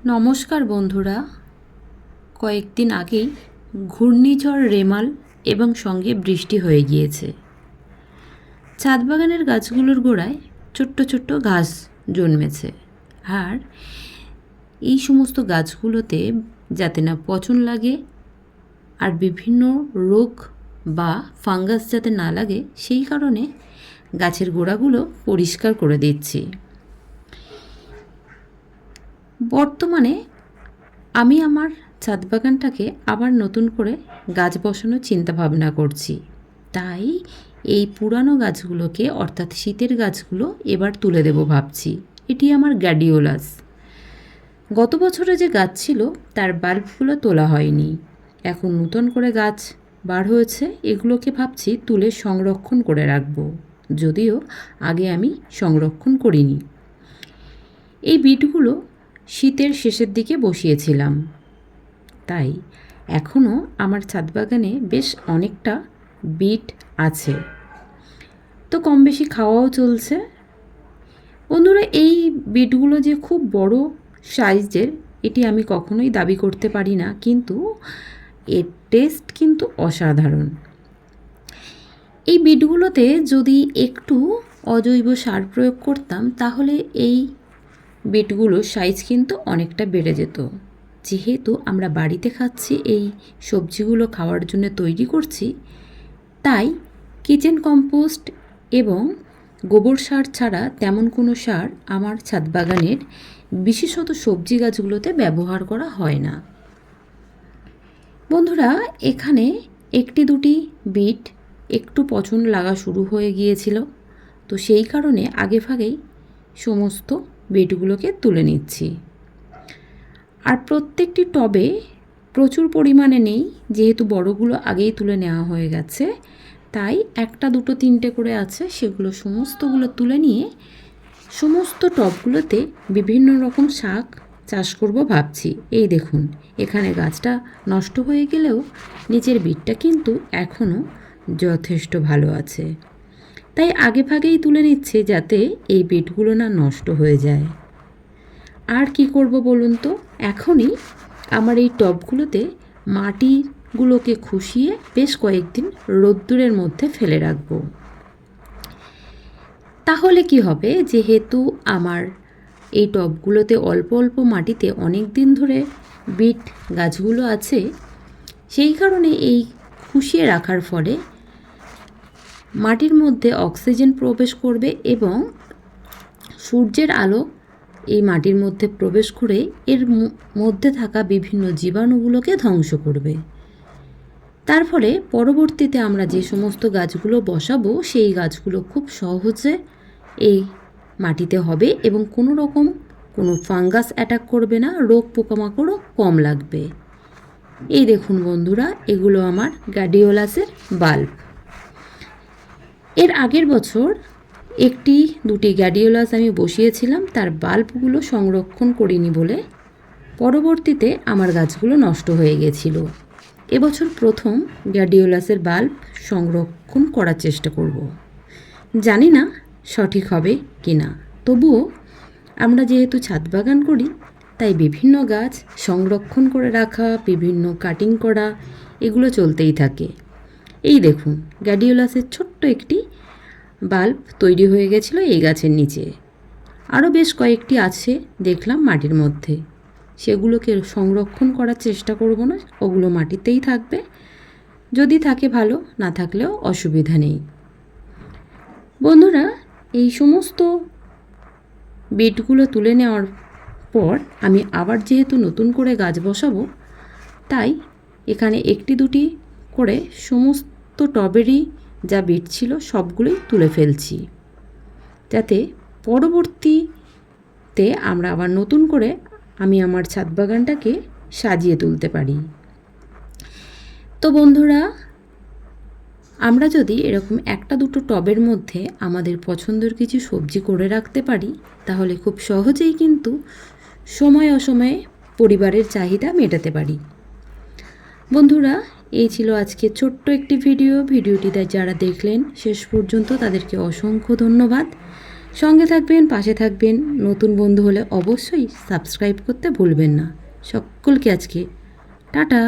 নমস্কার বন্ধুরা। কয়েকদিন আগেই ঘূর্ণিঝড় রেমাল এবং সঙ্গে বৃষ্টি হয়ে গিয়েছে। ছাদ বাগানের গাছগুলোর গোড়ায় ছোট্ট ছোট্ট ঘাস জন্মেছে। আর এই সমস্ত গাছগুলোতে যাতে না পচন লাগে আর বিভিন্ন রোগ বা ফাঙ্গাস যাতে না লাগে, সেই কারণে গাছের গোড়াগুলো পরিষ্কার করে দিচ্ছি। বর্তমানে আমি আমার ছাদ বাগানটাকে আবার নতুন করে গাছ বসানোর চিন্তা ভাবনা করছি। তাই এই পুরানো গাছগুলোকে, অর্থাৎ শীতের গাছগুলো এবার তুলে দেব ভাবছি। এটি আমার গ্ল্যাডিওলাস। গত বছরে যে গাছ ছিল তার বাল্বগুলো তোলা হয়নি। এখন নতুন করে গাছ বার হয়েছে, এগুলোকে ভাবছি তুলে সংরক্ষণ করে রাখবো, যদিও আগে আমি সংরক্ষণ করিনি। এই বিটগুলো শীতের শেষের দিকে বসিয়েছিলাম, তাই এখনও আমার ছাদ বাগানে বেশ অনেকটা বিট আছে, তো কম বেশি খাওয়াও চলছে। বন্ধুরা, এই বিটগুলো যে খুব বড় সাইজের এটি আমি কখনোই দাবি করতে পারি না, কিন্তু এর টেস্ট কিন্তু অসাধারণ। এই বিটগুলোতে যদি একটু অজৈব সার প্রয়োগ করতাম তাহলে এই বিটগুলোর সাইজ কিন্তু অনেকটা বেড়ে যেত। যেহেতু আমরা বাড়িতে খাচ্ছি, এই সবজিগুলো খাওয়ার জন্য তৈরি করছি, তাই কিচেন কম্পোস্ট এবং গোবর সার ছাড়া তেমন কোনো সার আমার ছাদ বাগানের বিশেষত সবজি গাছগুলোতে ব্যবহার করা হয় না। বন্ধুরা, এখানে একটি দুটি বিট একটু পচন লাগা শুরু হয়ে গিয়েছিল, তো সেই কারণে আগেভাগেই সমস্ত বিটগুলোকে তুলে নিচ্ছি। আর প্রত্যেকটি টবে প্রচুর পরিমাণে নেই, যেহেতু বড়গুলো আগেই তুলে নেওয়া হয়ে গেছে, তাই একটা দুটো তিনটে করে আছে, সেগুলো সমস্তগুলো তুলে নিয়ে সমস্ত টবগুলোতে বিভিন্ন রকম শাক চাষ করব ভাবছি। এই দেখুন, এখানে গাছটা নষ্ট হয়ে গেলেও নিচের বিটটা কিন্তু এখনও যথেষ্ট ভালো আছে, তাই আগে ভাগেই তুলে নিচ্ছে যাতে এই বিটগুলো না নষ্ট হয়ে যায়। আর কি করব বলুন তো, এখনই আমার এই টবগুলোতে মাটিগুলোকে খুশিয়ে বেশ কয়েকদিন রোদ্দুরের মধ্যে ফেলে রাখব। তাহলে কি হবে, যেহেতু আমার এই টবগুলোতে অল্প অল্প মাটিতে অনেক দিন ধরে বিট গাছগুলো আছে, সেই কারণে এই খুশিয়ে রাখার ফলে মাটির মধ্যে অক্সিজেন প্রবেশ করবে এবং সূর্যের আলো এই মাটির মধ্যে প্রবেশ করে এর মধ্যে থাকা বিভিন্ন জীবাণুগুলোকে ধ্বংস করবে। তার ফলে পরবর্তীতে আমরা যে সমস্ত গাছগুলো বসাবো সেই গাছগুলো খুব সহজে এই মাটিতে হবে এবং কোনো ফাঙ্গাস অ্যাটাক করবে না, রোগ পোকামাকড়ও কম লাগবে। এই দেখুন বন্ধুরা, এগুলো আমার গ্ল্যাডিওলাসের বাল্ব। এর আগের বছর একটি দুটি গ্ল্যাডিওলাস আমি বসিয়েছিলাম, তার বাল্বগুলো সংরক্ষণ করিনি বলে পরবর্তীতে আমার গাছগুলো নষ্ট হয়ে গেছিল। এবছর প্রথম গ্ল্যাডিওলাসের বাল্ব সংরক্ষণ করার চেষ্টা করব। জানি না সঠিক হবে কি না, তবুও আমরা যেহেতু ছাদ বাগান করি, তাই বিভিন্ন গাছ সংরক্ষণ করে রাখা, বিভিন্ন কাটিং করা, এগুলো চলতেই থাকে। এই দেখুন, গ্ল্যাডিওলাসের ছোট্ট একটি বাল্ব তৈরি হয়ে গেছিলো এই গাছের নিচে। আরও বেশ কয়েকটি আছে দেখলাম মাটির মধ্যে, সেগুলোকে সংরক্ষণ করার চেষ্টা করব না, ওগুলো মাটিতেই থাকবে। যদি থাকে ভালো, না থাকলেও অসুবিধা নেই। বন্ধুরা, এই সমস্ত বিটগুলো তুলে নেওয়ার পর আমি আবার যেহেতু নতুন করে গাছ বসাবো, তাই এখানে একটি দুটি করে সমস্ত টবেরই যা বিট ছিল সবগুলোই তুলে ফেলছি, যাতে পরবর্তীতে আমরা আবার নতুন করে আমি আমার ছাদ বাগানটাকে সাজিয়ে তুলতে পারি। তো বন্ধুরা, আমরা যদি এরকম একটা দুটো টবের মধ্যে আমাদের পছন্দের কিছু সবজি করে রাখতে পারি, তাহলে খুব সহজেই কিন্তু সময় অসময়ে পরিবারের চাহিদা মেটাতে পারি। বন্ধুরা, এই ছিল আজকে ছোট্ট একটি ভিডিওটিতে যারা দেখলেন শেষ পর্যন্ত তাদেরকে অসংখ্য ধন্যবাদ। সঙ্গে থাকবেন, পাশে থাকবেন। নতুন বন্ধু হলে অবশ্যই সাবস্ক্রাইব করতে ভুলবেন না। সকলকে আজকে টাটা।